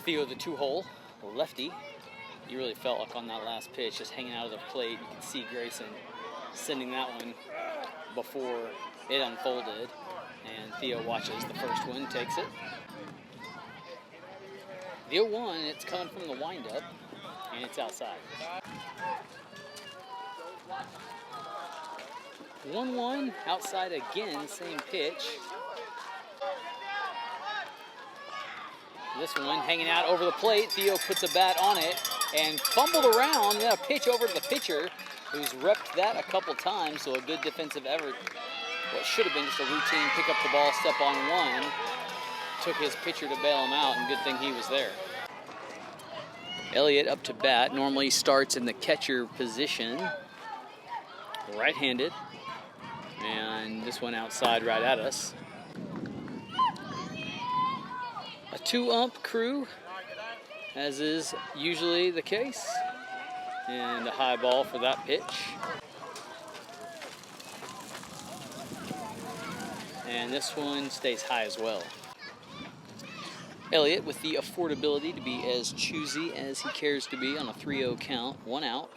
Theo, the 2-hole lefty. You really felt like on that last pitch, just hanging out of the plate, you could see Grayson sending that one before it unfolded. And Theo watches the first one, takes it. The 0-1, it's coming from the windup, and it's outside. 1-1, outside again, same pitch. This one hanging out over the plate. Theo puts a bat on it and fumbled around. Then a pitch over to the pitcher, who's repped that a couple times, so a good defensive effort. What should have been just a routine pick up the ball, step on one. Took his pitcher to bail him out, and good thing he was there. Elliott up to bat. Normally starts in the catcher position. Right-handed. And this one outside right at us. A 2-ump crew, as is usually the case. And a high ball for that pitch. And this one stays high as well. Elliott with the affordability to be as choosy as he cares to be on a 3-0 count, 1 out.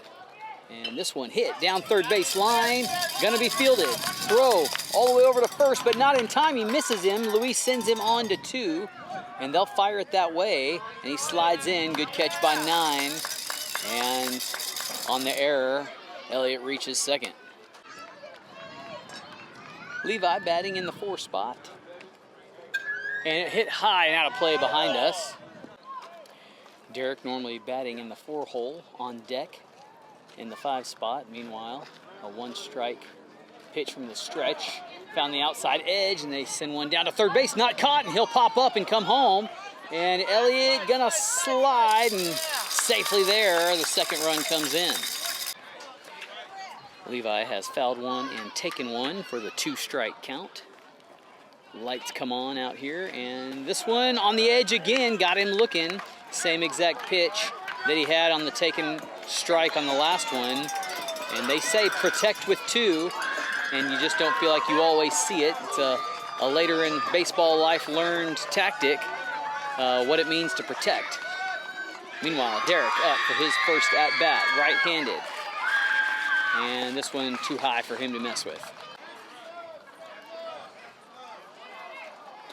And this one hit down third base line, gonna be fielded. Throw all the way over to first, but not in time. He misses him. Luis sends him on to 2, and they'll fire it that way. And he slides in. Good catch by 9. And on the error, Elliott reaches second. Levi batting in the 4 spot. And it hit high and out of play behind us. Derek normally batting in the 4-hole on deck in the 5 spot. Meanwhile, a 1-strike pitch from the stretch. Found the outside edge, and they send one down to third base. Not caught, and he'll pop up and come home. And Elliott gonna slide, and safely there, the second run comes in. Levi has fouled one and taken one for the 2-strike count. Lights come on out here, and this one on the edge again, got him looking. Same exact pitch that he had on the taken strike on the last one. And they say protect with 2, and you just don't feel like you always see it. It's a later in baseball life learned tactic, what it means to protect. Meanwhile, Derek up for his first at-bat, right-handed. And this one too high for him to mess with.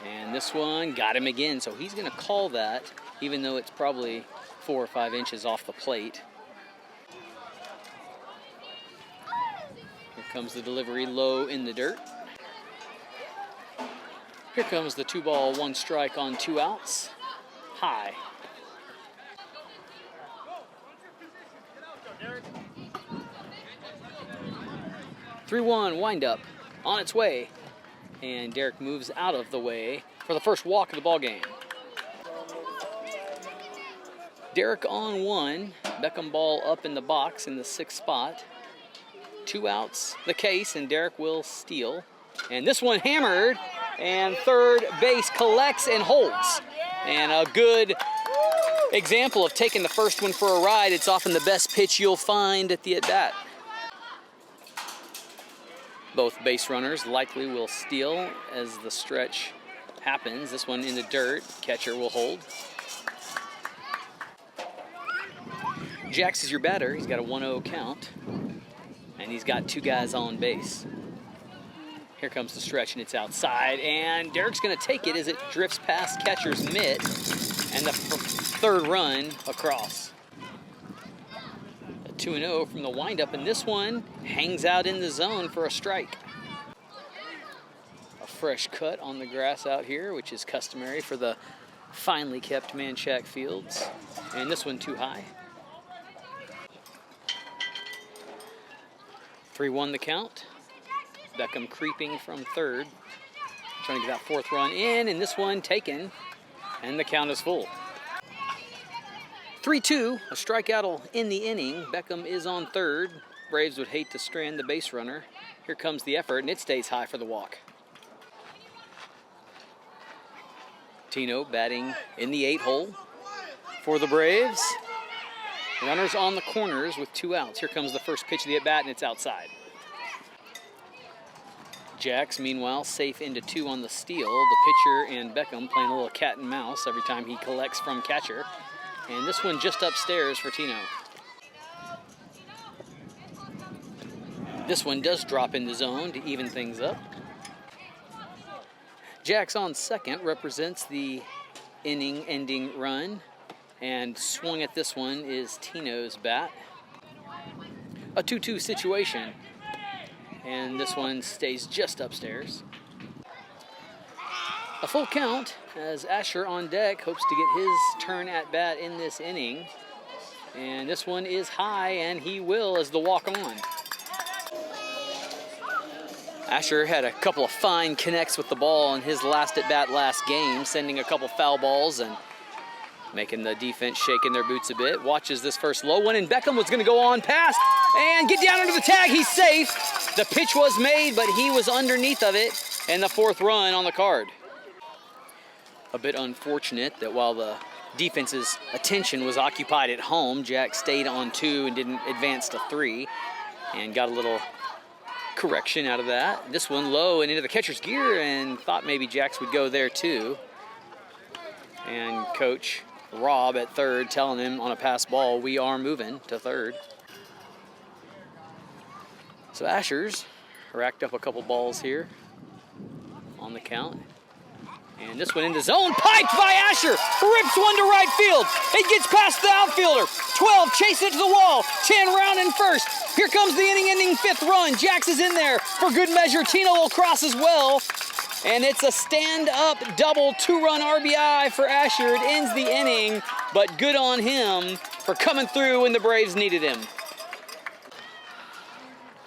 And this one got him again, so he's going to call that, even though it's probably 4 or 5 inches off the plate. Here comes the delivery low in the dirt. Here comes the 2-ball, 1-strike on 2 outs. High. Three 3-1 windup on its way. And Derek moves out of the way for the first walk of the ball game. Derek on 1. Beckham ball up in the box in the 6th spot. 2 outs the case, and Derek will steal. And this one hammered, and third base collects and holds. And a good example of taking the first one for a ride. It's often the best pitch you'll find at the at-bat. Both base runners likely will steal as the stretch happens. This one in the dirt, catcher will hold. Jax is your batter. He's got a 1-0 count, and he's got 2 guys on base. Here comes the stretch, and it's outside, and Derek's going to take it as it drifts past catcher's mitt, and the third run across. A 2-0 from the windup, and this one hangs out in the zone for a strike. A fresh cut on the grass out here, which is customary for the finely kept Manchac fields, and this one too high. 3-1 the count. Beckham creeping from third, trying to get that 4th run in, and this one taken, and the count is full. 3-2, a strikeout in the inning. Beckham is on third. Braves would hate to strand the base runner. Here comes the effort, and it stays high for the walk. Tino batting in the 8-hole for the Braves. Runners on the corners with 2 outs. Here comes the first pitch of the at-bat, and it's outside. Jax, meanwhile, safe into 2 on the steal. The pitcher and Beckham playing a little cat and mouse every time he collects from catcher. And this one just upstairs for Tino. This one does drop in the zone to even things up. Jax on second represents the inning-ending run. And swung at this one is Tino's bat. A 2-2 situation. And this one stays just upstairs. A full count as Asher on deck hopes to get his turn at bat in this inning. And this one is high, and he will as the walk-on. Asher had a couple of fine connects with the ball in his last at-bat last game, sending a couple foul balls and making the defense shake in their boots a bit. Watches this first low one, and Beckham was going to go on past and get down under the tag. He's safe. The pitch was made, but he was underneath of it, and the 4th run on the card. A bit unfortunate that while the defense's attention was occupied at home, Jack stayed on 2 and didn't advance to 3, and got a little correction out of that. This one low and into the catcher's gear, and thought maybe Jax would go there too. And Coach Rob at third telling him on a pass ball, we are moving to third. So Asher's racked up a couple balls here on the count. And this one into zone, piped by Asher, rips one to right field. It gets past the outfielder. 12, chase it to the wall. 10 round in first. Here comes the inning-ending 5th run. Jax is in there for good measure. Tino will cross as well. And it's a stand-up double 2-run RBI for Asher. It ends the inning, but good on him for coming through when the Braves needed him.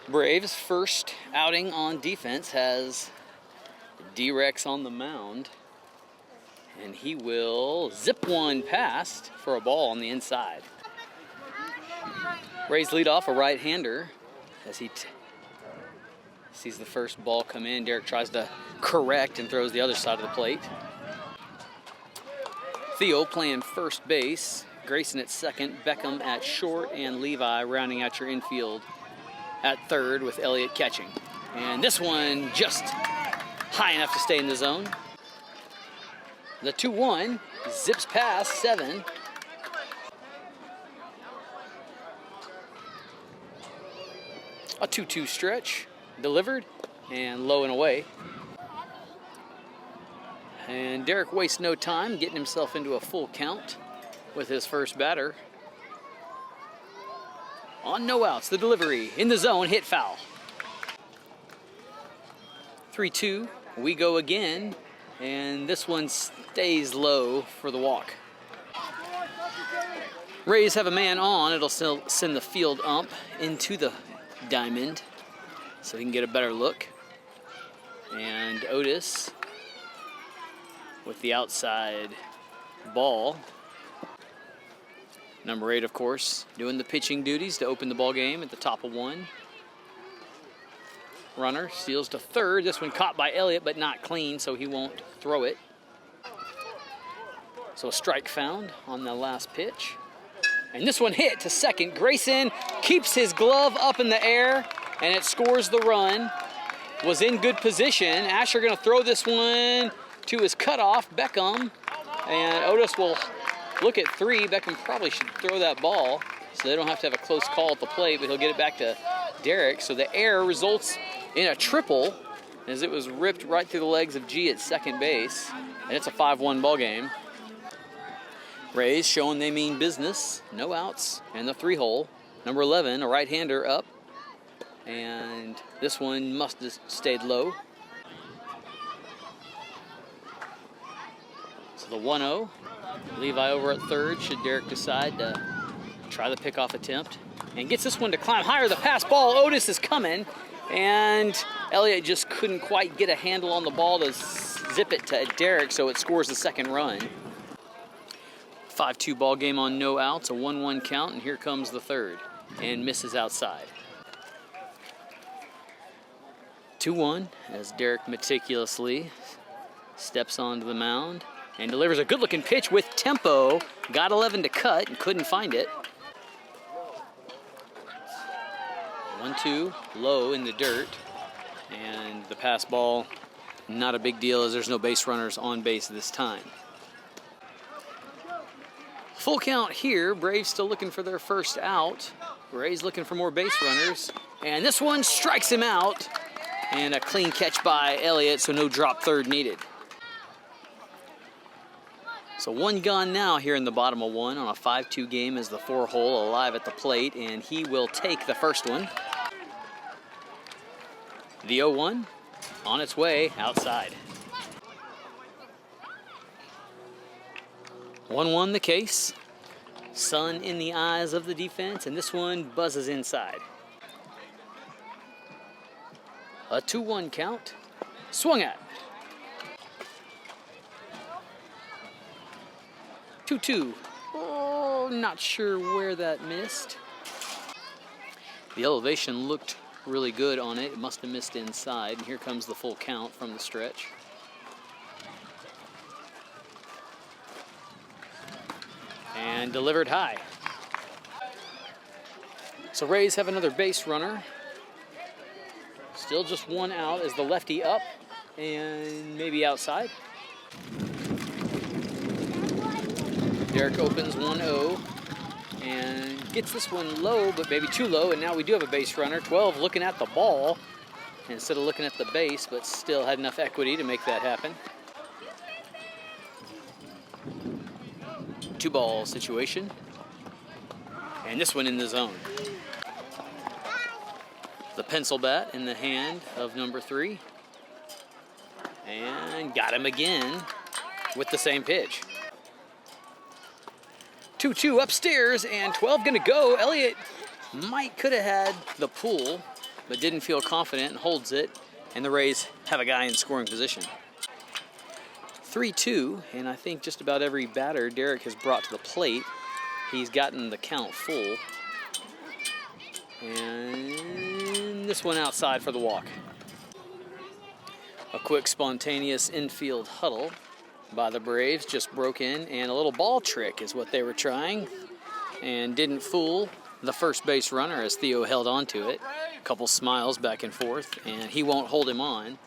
Braves' first outing on defense has D-Rex on the mound. And he will zip one past for a ball on the inside. Rays lead off a right-hander as he sees the first ball come in. Derek tries to correct and throws the other side of the plate. Theo playing first base. Grayson at second. Beckham at short. And Levi rounding out your infield at third with Elliott catching. And this one just high enough to stay in the zone. The 2-1 zips past 7. A 2-2 stretch, delivered, and low and away. And Derek wastes no time getting himself into a full count with his first batter. On no outs, the delivery in the zone, hit foul. 3-2, we go again, and this one stays low for the walk. Rays have a man on. It'll still send the field ump into the diamond so he can get a better look. And Otis with the outside ball. Number 8, of course, doing the pitching duties to open the ball game at the top of 1. Runner steals to third. This one caught by Elliott, but not clean, so he won't throw it. So a strike found on the last pitch. And this one hit to second. Grayson keeps his glove up in the air, and it scores the run. Was in good position. Asher going to throw this one to his cutoff, Beckham. And Otis will look at 3. Beckham probably should throw that ball so they don't have to have a close call at the plate, but he'll get it back to Derek. So the error results in a triple as it was ripped right through the legs of G at second base. And it's a 5-1 ball game. Rays showing they mean business. No outs and the 3-hole. Number 11, a right-hander up. And this one must have stayed low. So the 1-0. Levi over at third should Derek decide to try the pickoff attempt. And gets this one to climb higher. The pass ball. Otis is coming. And Elliott just couldn't quite get a handle on the ball to zip it to Derek, so it scores the second run. 5-2 ball game on no outs, a 1-1 count, and here comes the third. And misses outside. 2-1 as Derek meticulously steps onto the mound and delivers a good-looking pitch with tempo. Got 11 to cut and couldn't find it. 1-2, low in the dirt. And the pass ball, not a big deal as there's no base runners on base this time. Full count here. Braves still looking for their first out. Rays looking for more base runners. And this one strikes him out. And a clean catch by Elliott, so no drop third needed. So one gone now here in the bottom of one on a 5-2 game as the 4-hole alive at the plate, and he will take the first one. The 0-1 on its way outside. 1-1 the case. Sun in the eyes of the defense, and this one buzzes inside. A 2-1 count. Swung at. 2-2. Oh, not sure where that missed. The elevation looked really good on it. It must have missed inside. And here comes the full count from the stretch. And delivered high. So Rays have another base runner. Still just one out as the lefty up and maybe outside. Derek opens 1-0 and gets this one low, but maybe too low, and now we do have a base runner. 12 looking at the ball instead of looking at the base, but still had enough equity to make that happen. 2-ball situation, and this one in the zone. The pencil bat in the hand of number 3, and got him again with the same pitch. 2-2 upstairs, and 12 gonna go. Elliott could have had the pull, but didn't feel confident and holds it, and the Rays have a guy in scoring position. 3-2, and I think just about every batter Derek has brought to the plate, he's gotten the count full. And this one outside for the walk. A quick spontaneous infield huddle by the Braves just broke in, and a little ball trick is what they were trying, and didn't fool the first base runner as Theo held on to it. A couple smiles back and forth, and he won't hold him on.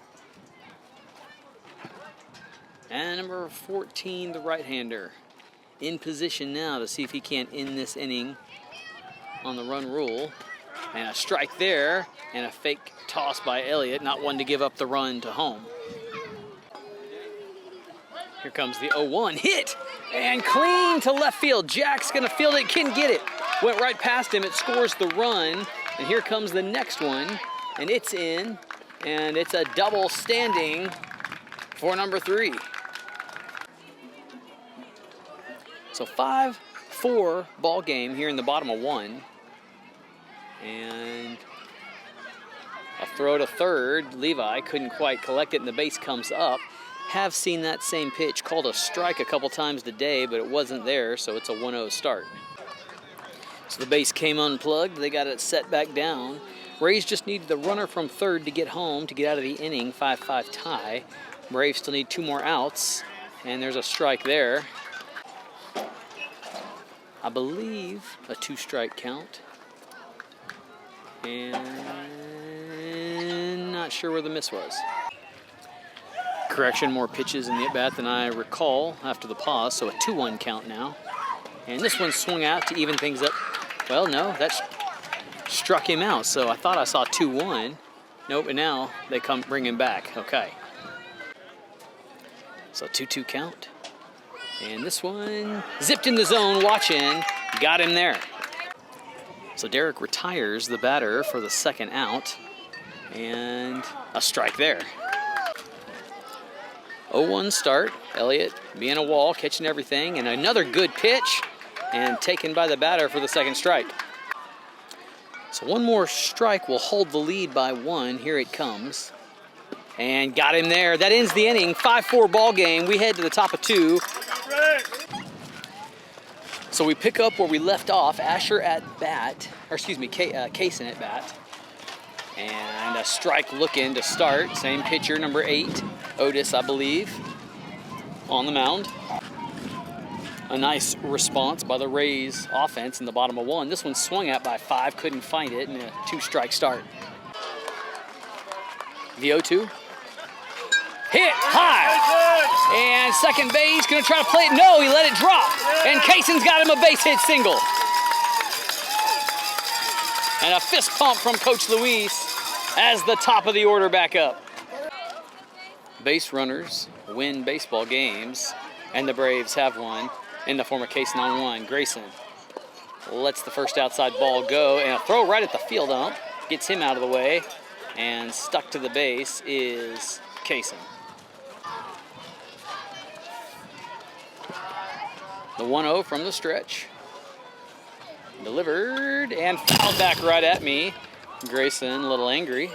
And number 14, the right-hander, in position now to see if he can't end this inning on the run rule. And a strike there, and a fake toss by Elliott, not one to give up the run to home. Here comes the 0-1 hit, and clean to left field. Jack's gonna field it, can get it. Went right past him, it scores the run, and here comes the next one, and it's in, and it's a double standing for number 3. So 5-4 ball game here in the bottom of one. And a throw to third. Levi couldn't quite collect it, and the base comes up. Have seen that same pitch called a strike a couple times today, but it wasn't there, so it's a 1-0 start. So the base came unplugged. They got it set back down. Rays just needed the runner from third to get home to get out of the inning. 5-5 tie. Braves still need 2 more outs, and there's a strike there. I believe a 2-strike count. And not sure where the miss was. Correction, more pitches in the at-bat than I recall after the pause, so a 2-1 count now. And this one swung out to even things up. Well, no, that struck him out, so I thought I saw 2-1. Nope, and now they come bring him back. Okay. So 2-2 count. And this one zipped in the zone, watching, got him there. So Derek retires the batter for the second out, and a strike there. 0-1 start. Elliott being a wall, catching everything, and another good pitch, and taken by the batter for the second strike. So one more strike will hold the lead by 1. Here it comes, and got him there. That ends the inning. 5-4 ball game. We head to the top of 2. So we pick up where we left off. Asher at bat, or excuse me, Kaysen at bat. And a strike looking to start. Same pitcher, number 8, Otis, I believe, on the mound. A nice response by the Rays offense in the bottom of 1. This one swung at by 5, couldn't find it, and a 2-strike start. The 0-2. Hit high. And second base, gonna try to play it. No, he let it drop. And Kayson's got him a base hit single. And a fist pump from Coach Luis as the top of the order back up. Base runners win baseball games, and the Braves have one in the form of Kayson on one. Grayson lets the first outside ball go, and a throw right at the field ump gets him out of the way, and stuck to the base is Kayson. The 1-0 from the stretch. Delivered and fouled back right at me. Grayson a little angry.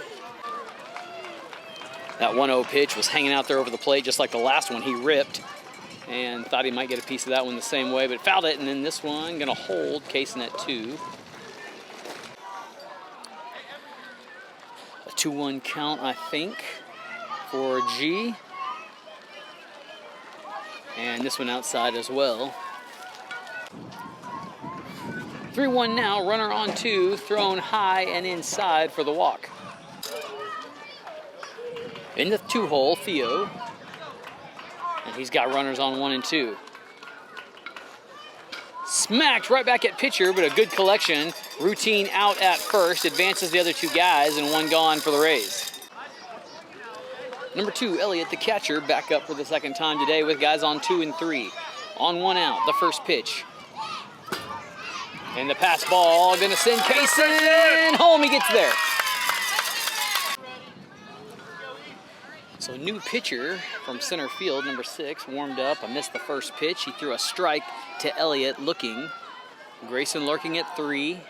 That 1-0 pitch was hanging out there over the plate just like the last one he ripped, and thought he might get a piece of that one the same way, but fouled it, and then this one gonna hold Kayson at 2. A 2-1 count, I think, for G. And this one outside as well. 3-1 now, runner on 2, thrown high and inside for the walk. In the 2-hole, Theo. And he's got runners on 1 and 2. Smacked right back at pitcher, but a good collection. Routine out at first, advances the other 2 guys, and 1 gone for the Rays. Number 2, Elliott, the catcher, back up for the second time today with guys on 2 and 3. On 1 out, the first pitch. And the pass ball gonna send Kayson home. He gets there. So new pitcher from center field, number 6, warmed up. I missed the first pitch. He threw a strike to Elliott looking. Grayson lurking at 3.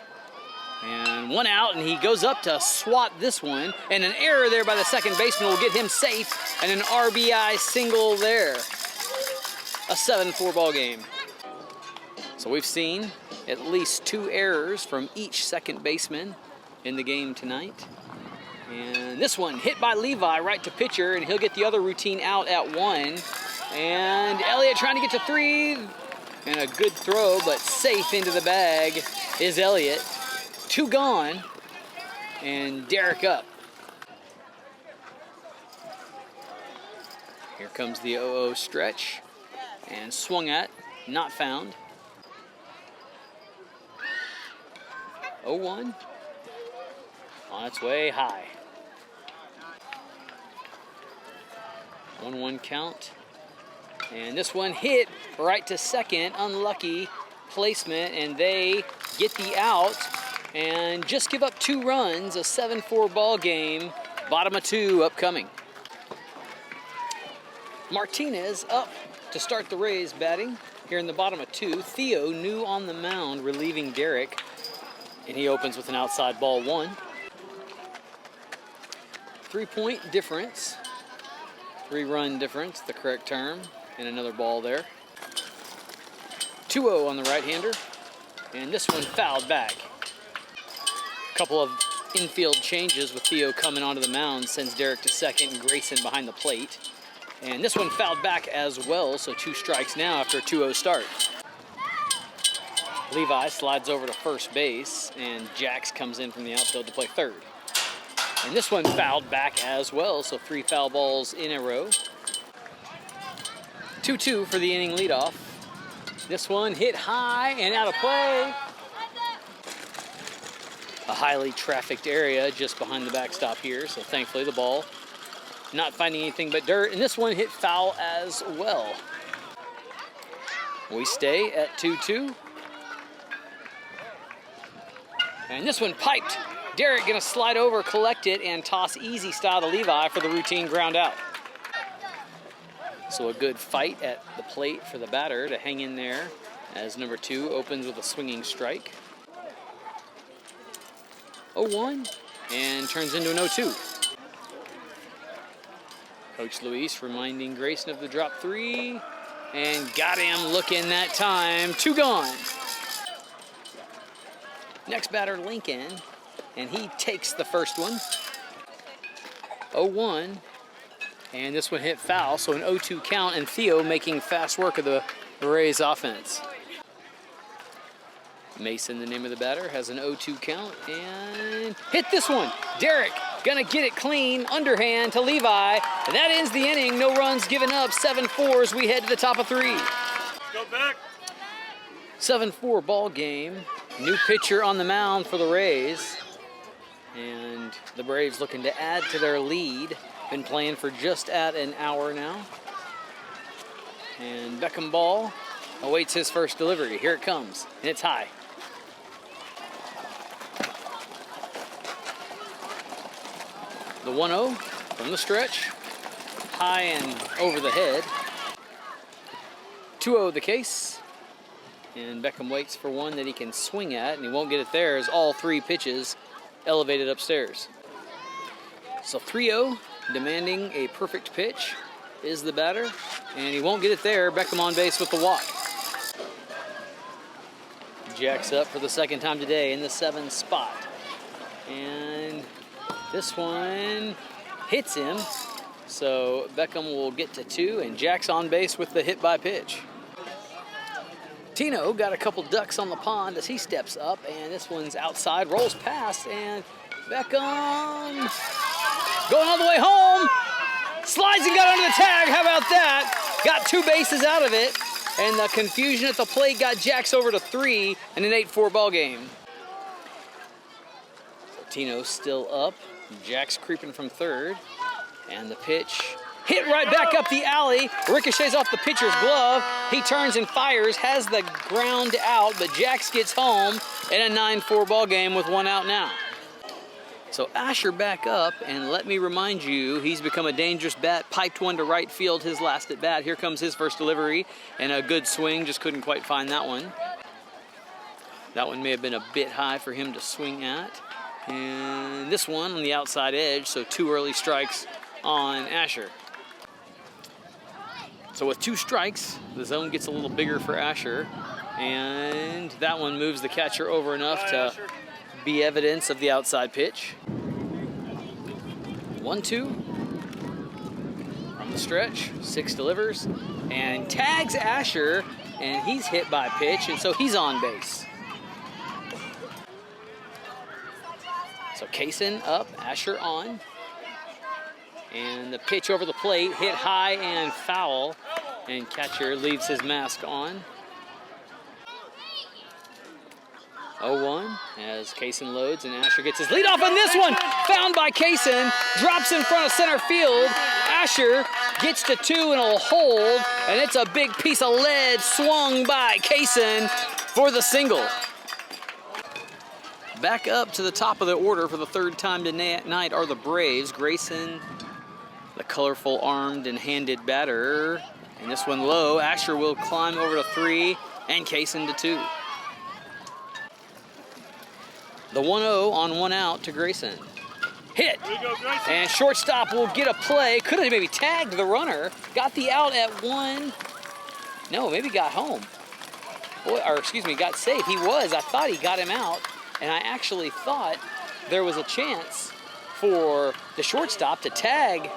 And 1 out, and he goes up to swat this one. And an error there by the second baseman will get him safe. And an RBI single there. A 7-4 ball game. So we've seen at least 2 errors from each second baseman in the game tonight. And this one hit by Levi right to pitcher, and he'll get the other routine out at 1. And Elliott trying to get to 3. And a good throw, but safe into the bag is Elliott. 2 gone, and Derek up. Here comes the 0-0 stretch, and swung at, not found. 0-1, on its way high. 1-1 count, and this one hit right to second, unlucky placement, and they get the out and just give up 2 runs, a 7-4 ball game, bottom of 2 upcoming. Martinez up to start the Rays batting here in the bottom of 2. Theo new on the mound, relieving Derek, and he opens with an outside ball 1. 3-point difference, 3-run difference, the correct term, and another ball there. 2-0 on the right-hander, and this one fouled back. Couple of infield changes with Theo coming onto the mound, sends Derek to second and Grayson behind the plate. And this one fouled back as well, so 2 strikes now after a 2-0 start. Levi slides over to first base, and Jax comes in from the outfield to play third. And this one fouled back as well, so 3 foul balls in a row. 2-2 for the inning leadoff. This one hit high and out of play. A highly trafficked area just behind the backstop here, so thankfully the ball not finding anything but dirt, and this one hit foul as well. We stay at 2-2. And this one piped. Derek gonna slide over, collect it, and toss easy style to Levi for the routine ground out. So a good fight at the plate for the batter to hang in there as number 2 opens with a swinging strike. 0-1 and turns into an 0-2. Coach Luis reminding Grayson of the drop 3 and got him looking that time. 2 gone. Next batter, Lincoln, and he takes the first one. 0-1, and this one hit foul, so an 0-2 count, and Theo making fast work of the Rays offense. Mason, the name of the batter, has an 0-2 count and hit this one. Derek Gonna get it clean, underhand to Levi. And that ends the inning. No runs given up. 7-4 as we head to the top of 3. Go back. 7-4 ball game. New pitcher on the mound for the Rays. And the Braves looking to add to their lead. Been playing for just at an hour now. And Beckham ball awaits his first delivery. Here it comes, and it's high. The 1-0 from the stretch. High and over the head. 2-0 the case. And Beckham waits for one that he can swing at, and he won't get it there as all 3 pitches elevated upstairs. So 3-0, demanding a perfect pitch, is the batter, and he won't get it there. Beckham on base with the walk. Jacks up for the second time today in the 7 spot. And this one hits him, so Beckham will get to 2, and Jack's on base with the hit by pitch. Tino got a couple ducks on the pond as he steps up, and this one's outside, rolls past, and Beckham going all the way home, slides and got under the tag. How about that? Got 2 bases out of it, and the confusion at the plate got Jacks over to 3 in an 8-4 ball game. So Tino's still up, Jack's creeping from third, and the pitch hit right back up the alley, ricochets off the pitcher's glove. He turns and fires, has the ground out, but Jacks gets home in a 9-4 ball game with 1 out now. So Asher back up, and let me remind you, he's become a dangerous bat. Piped one to right field his last at bat. Here comes his first delivery, and a good swing, just couldn't quite find that one. That one may have been a bit high for him to swing at. And this one on the outside edge, so 2 early strikes on Asher. So with 2 strikes, the zone gets a little bigger for Asher, and that one moves the catcher over enough to be evidence of the outside pitch. 1-2 from the stretch, 6 delivers, and tags Asher, and he's hit by pitch, and so he's on base. So Kaysen up, Asher on. And the pitch over the plate, hit high and foul, and catcher leaves his mask on. 0-1 as Kaysen loads, and Asher gets his lead off on this one. Found by Kaysen, drops in front of center field. Asher gets to 2 and will hold, and it's a big piece of lead swung by Kaysen for the single. Back up to the top of the order for the 3rd time tonight are the Braves. Grayson, the colorful armed and handed batter, and this one low. Asher will climb over to 3 and Kaysen to 2. The 1-0 on 1 out to Grayson. Hit, and shortstop will get a play. Could have maybe tagged the runner. Got the out at 1. No, maybe got home. Boy, or excuse me, got safe. He was. I thought he got him out, and I actually thought there was a chance for the shortstop to tag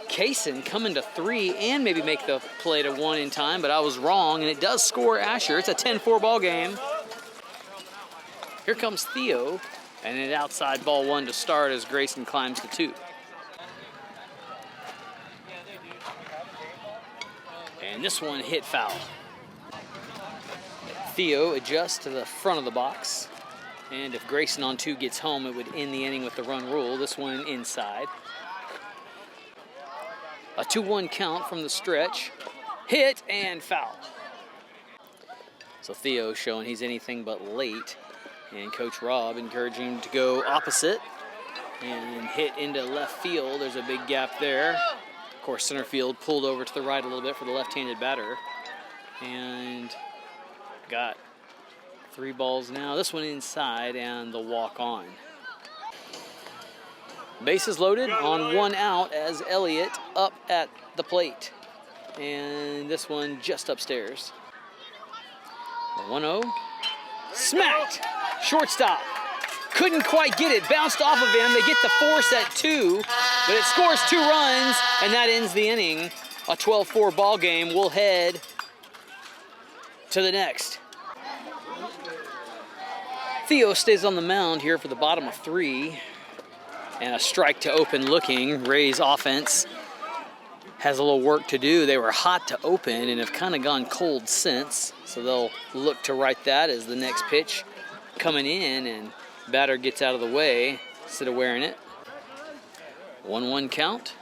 Kaysen coming to 3 and maybe make the play to 1 in time, but I was wrong, and it does score Asher. It's a 10-4 ball game. Here comes Theo, and an outside ball 1 to start as Grayson climbs to 2. And this one hit foul. Theo adjusts to the front of the box, and if Grayson on 2 gets home, it would end the inning with the run rule. This one inside. A 2-1 count from the stretch. Hit and foul. So Theo showing he's anything but late. And Coach Rob encouraging him to go opposite and hit into left field. There's a big gap there. Of course, center field pulled over to the right a little bit for the left-handed batter. And got 3 balls now. This one inside and the walk on. Bases loaded on 1 out as Elliott up at the plate. And this one just upstairs. The 1-0. Smacked. Shortstop. Couldn't quite get it. Bounced off of him. They get the force at 2. But it scores 2 runs. And that ends the inning. A 12-4 ball game. We'll head to the next. Theo stays on the mound here for the bottom of 3. and a strike to open looking. Ray's offense has a little work to do. They were hot to open and have kind of gone cold since. So they'll look to right that as the next pitch coming in, and batter gets out of the way instead of wearing it. 1-1 count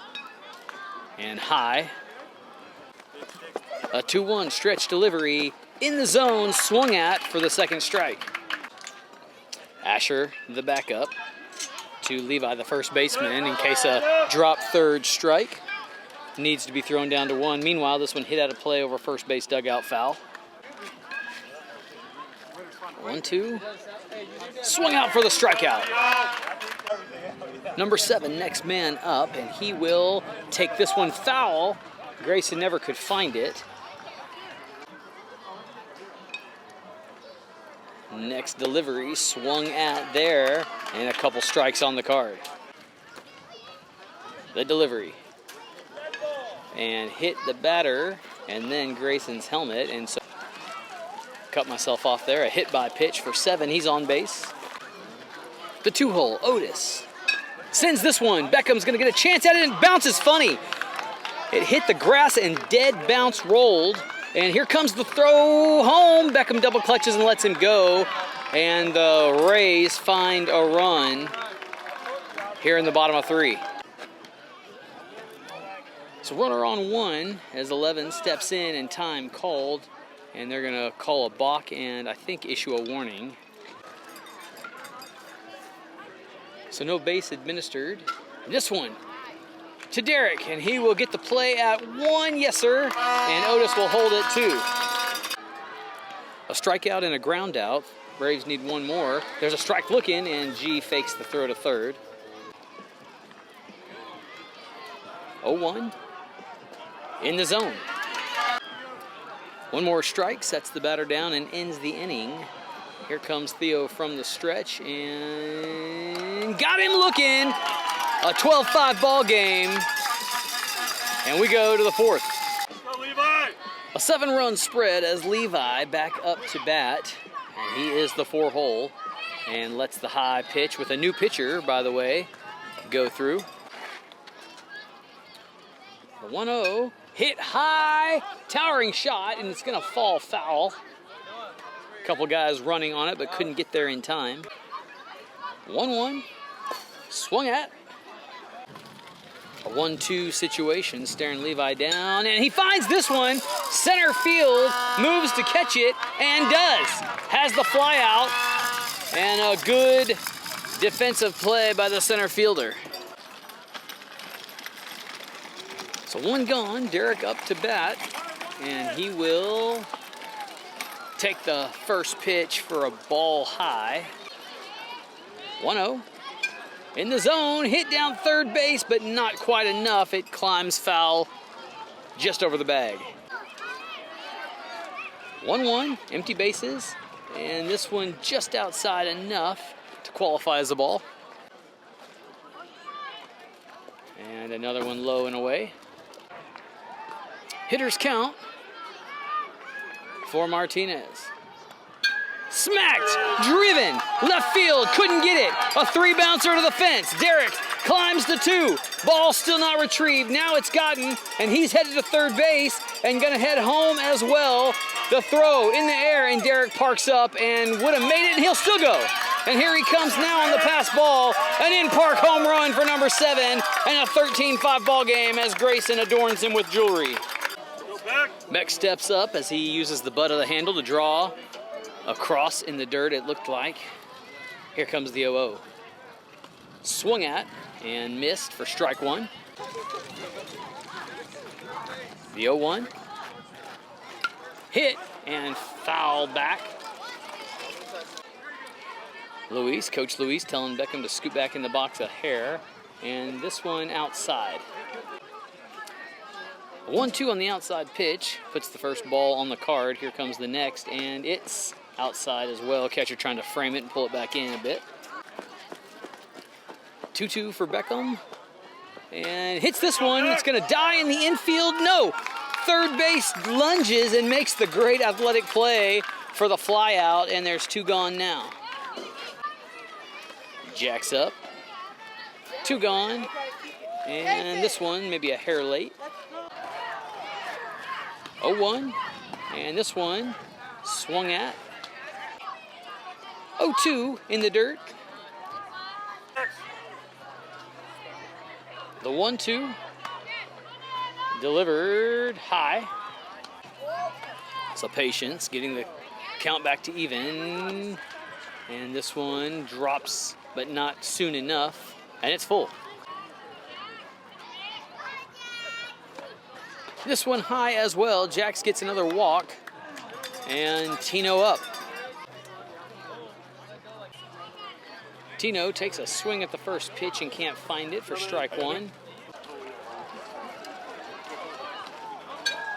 and high. A 2-1 stretch delivery in the zone, swung at for the second strike. Asher, the backup, to Levi, the first baseman, in case a drop third strike needs to be thrown down to 1. Meanwhile, this one hit out of play over first base dugout foul. 1-2. Swung out for the strikeout. Number 7, next man up, and he will take this one foul. Grayson never could find it. Next delivery swung at there, and a couple strikes on the card. The delivery. And hit the batter, and then Grayson's helmet, and so cut myself off there. A hit by pitch for 7. He's on base. The 2-hole, Otis sends this one. Beckham's going to get a chance at it, and bounces funny. It hit the grass and dead bounce rolled. And here comes the throw home. Beckham double clutches and lets him go. And the Rays find a run here in the bottom of 3. So runner on 1 as 11 steps in and time called. And they're going to call a balk and I think issue a warning. So no base administered. This one to Derek, and he will get the play at 1, yes sir, and Otis will hold it 2. A strikeout and a ground out. Braves need 1 more. There's a strike looking, and G fakes the throw to third. 0-1 in the zone. 1 more strike, sets the batter down and ends the inning. Here comes Theo from the stretch, and got him looking. A 12-5 ball game, and we go to the 4th. Go, Levi! A 7-run spread as Levi back up to bat, and he is the 4-hole, and lets the high pitch with a new pitcher, by the way, go through. The 1-0, hit high, towering shot, and it's going to fall foul. A couple guys running on it, but couldn't get there in time. 1-1, swung at. A 1-2 situation, staring Levi down, and he finds this one. Center field, moves to catch it, and does. Has the fly out, and a good defensive play by the center fielder. So 1 gone, Derek up to bat, and he will take the first pitch for a ball high. 1-0. In the zone, hit down third base, but not quite enough. It climbs foul just over the bag. 1-1, empty bases, and this one just outside enough to qualify as a ball. And another one low and away. Hitters count for Martinez. Smacked, driven, left field, couldn't get it. A 3-bouncer to the fence. Derek climbs to 2. Ball still not retrieved. Now it's gotten, and he's headed to third base and gonna head home as well. The throw in the air, and Derek parks up and would have made it, and he'll still go. And here he comes now on the pass ball. An in-park home run for number 7, and a 13-5 ball game as Grayson adorns him with jewelry. Beck steps up as he uses the butt of the handle to draw across in the dirt, it looked like. Here comes the 0-0. Swung at and missed for strike 1. The 0-1. Hit and foul back. Coach Luis telling Beckham to scoot back in the box a hair. And this one outside. 1-2 on the outside pitch. Puts the first ball on the card. Here comes the next, and it's outside as well. Catcher trying to frame it and pull it back in a bit. 2-2 for Beckham. And hits this one. It's going to die in the infield. No. Third base lunges and makes the great athletic play for the fly out, and there's 2 gone now. Jacks up. 2 gone. And this one, maybe a hair late. 0-1. And this one, swung at. 0-2 in the dirt. The 1-2. Delivered high. So patience, getting the count back to even. And this one drops, but not soon enough. And it's full. This one high as well. Jax gets another walk. And Tino up. Tino takes a swing at the first pitch and can't find it for strike 1.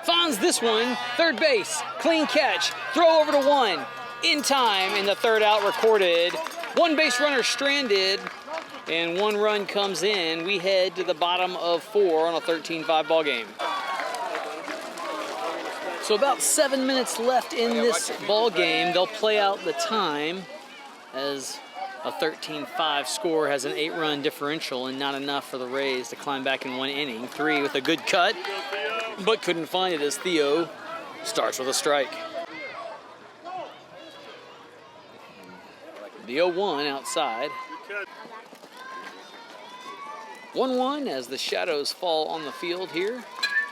Finds this one, third base, clean catch, throw over to 1. In time, in the third out recorded. 1 base runner stranded, and 1 run comes in. We head to the bottom of 4 on a 13-5 ball game. So about 7 minutes left in this ball game. They'll play out the time as a 13-5 score has an 8-run differential and not enough for the Rays to climb back in 1 inning. 3 with a good cut, but couldn't find it as Theo starts with a strike. The 0-1 outside. 1-1 as the shadows fall on the field here.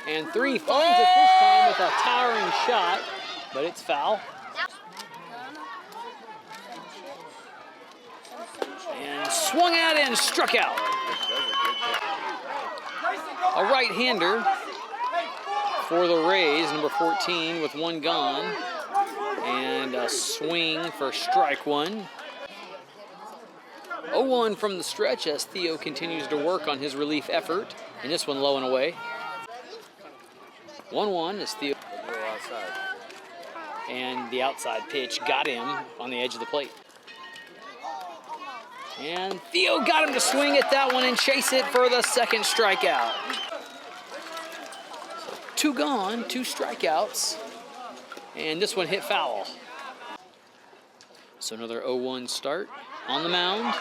And 3 finds it this time with a towering shot, but it's foul. And swung at and struck out. A right-hander for the Rays, number 14 with 1 gone. And a swing for strike 1. 0-1 from the stretch as Theo continues to work on his relief effort. And this one low and away. 1-1 as Theo. And the outside pitch got him on the edge of the plate. And Theo got him to swing at that one and chase it for the second strikeout. So 2 gone, 2 strikeouts. And this one hit foul. So another 0-1 start on the mound.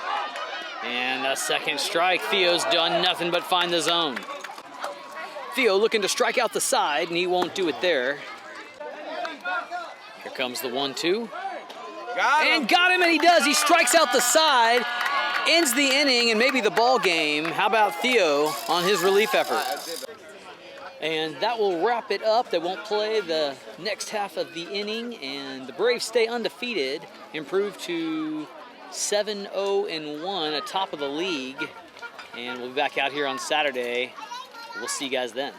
And a second strike. Theo's done nothing but find the zone. Theo looking to strike out the side, and he won't do it there. Here comes the 1-2. And got him, and he does. He strikes out the side, ends the inning, and maybe the ball game. How about Theo on his relief effort? And that will wrap it up. They won't play the next half of the inning, and the Braves stay undefeated, improve to 7-0-1, atop of the league. And we'll be back out here on Saturday. We'll see you guys then.